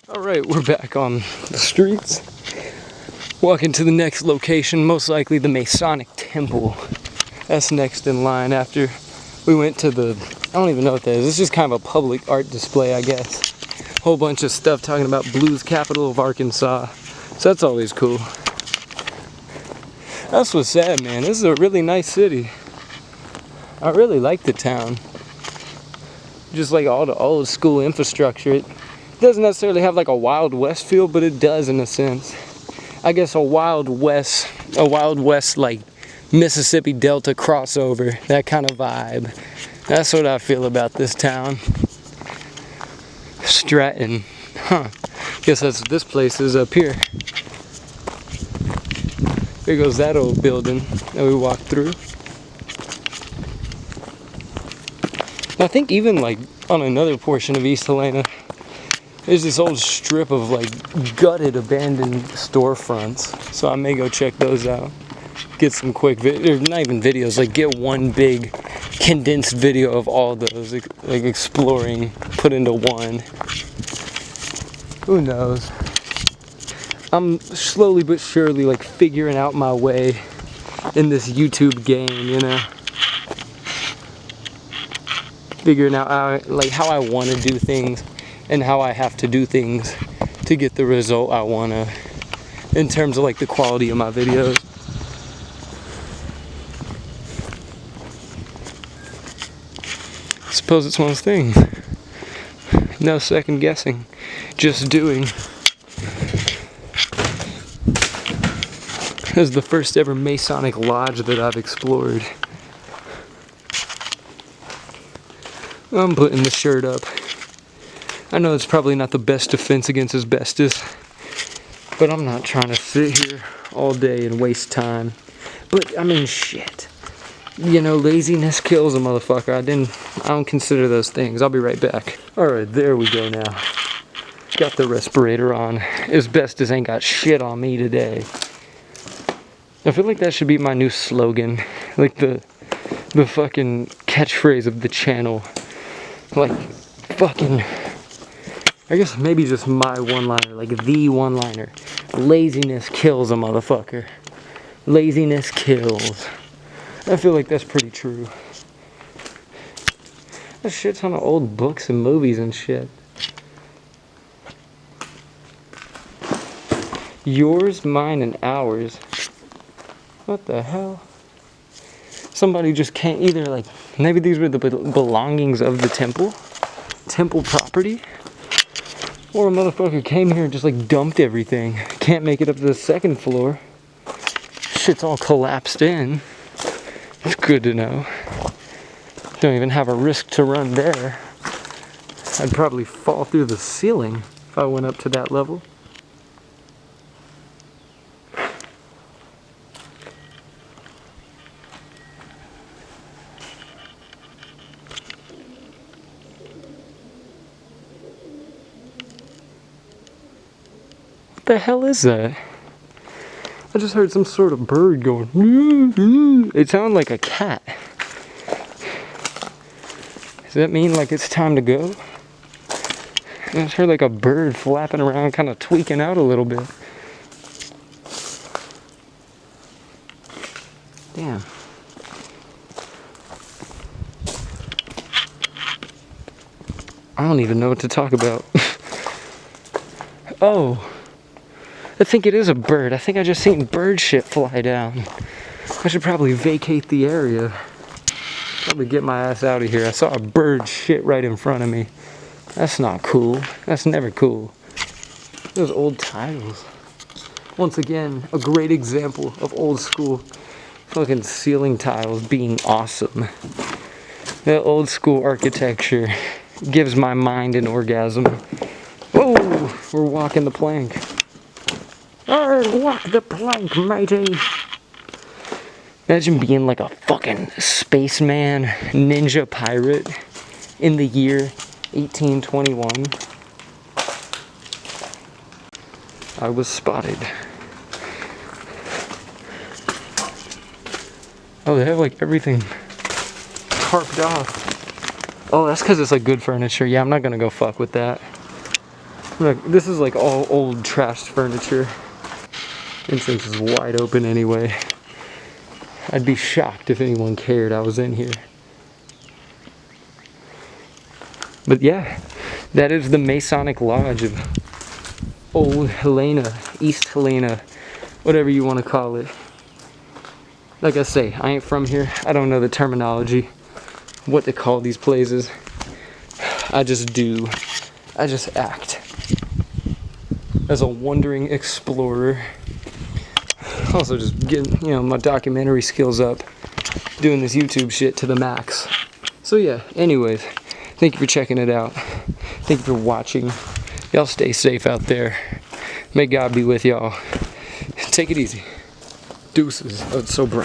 Alright, we're back on the streets. Walking to the next location, most likely the Masonic Temple. That's next in line after we went to the, I don't even know what that is. It's just kind of a public art display, I guess. Whole bunch of stuff talking about blues capital of Arkansas. So that's always cool. That's what's sad, man. This is a really nice city. I really like the town. Just like all the old school infrastructure. It doesn't necessarily have like a Wild West feel, but it does in a sense. I guess a Wild West like Mississippi Delta crossover, that kind of vibe. That's what I feel about this town. Stratton, huh? Guess that's what this place is up here. There goes that old building that we walked through. I think even like on another portion of East Helena, there's this old strip of like gutted, abandoned storefronts. So I may go check those out. Get some quick or not even videos, like get one big condensed video of all those, like exploring, put into one. Who knows? I'm slowly but surely like figuring out my way in this YouTube game, you know? Figuring out how I want to do things and how I have to do things to get the result I want to, in terms of like the quality of my videos. I suppose it's one of those things. No second guessing, just doing. This is the first ever Masonic lodge that I've explored. I'm putting the shirt up. I know it's probably not the best defense against asbestos, but I'm not trying to sit here all day and waste time. But I mean, shit. You know, laziness kills a motherfucker. I don't consider those things. I'll be right back. Alright, there we go now. Got the respirator on. Asbestos ain't got shit on me today. I feel like that should be my new slogan. Like the fucking catchphrase of the channel. Like, fucking, I guess maybe just my one-liner, like the one-liner. Laziness kills a motherfucker. Laziness kills. I feel like that's pretty true. There's a shit ton of old books and movies and shit. Yours, mine, and ours. What the hell? Somebody just can't either, like, maybe these were the belongings of the temple property, or a motherfucker came here and just like dumped everything. Can't make it up to the second floor. Shit's all collapsed in. It's good to know. Don't even have a risk to run there. I'd probably fall through the ceiling if I went up to that level. What the hell is that? I just heard some sort of bird going. It sounded like a cat. Does that mean like it's time to go? I just heard like a bird flapping around, kind of tweaking out a little bit. Damn. I don't even know what to talk about. Oh. I think it is a bird. I think I just seen bird shit fly down. I should probably vacate the area. Probably get my ass out of here. I saw a bird shit right in front of me. That's not cool. That's never cool. Those old tiles. Once again, a great example of old school fucking ceiling tiles being awesome. That old school architecture gives my mind an orgasm. Whoa! We're walking the plank. Walk the plank, matey. Imagine being like a fucking spaceman ninja pirate in the year 1821. I was spotted. Oh, they have like everything carved off. Oh, that's because it's like good furniture. Yeah, I'm not gonna go fuck with that. Look, this is like all old trashed furniture. Entrance is wide open anyway. I'd be shocked if anyone cared I was in here. But yeah, that is the Masonic Lodge of Old Helena, East Helena, whatever you want to call it. Like I say, I ain't from here. I don't know the terminology, what to call these places. I just do. I just act as a wandering explorer. Also just getting, my documentary skills up, doing this YouTube shit to the max. So yeah, anyways, thank you for checking it out. Thank you for watching. Y'all stay safe out there. May God be with y'all. Take it easy. Deuces. Oh, it's so bright.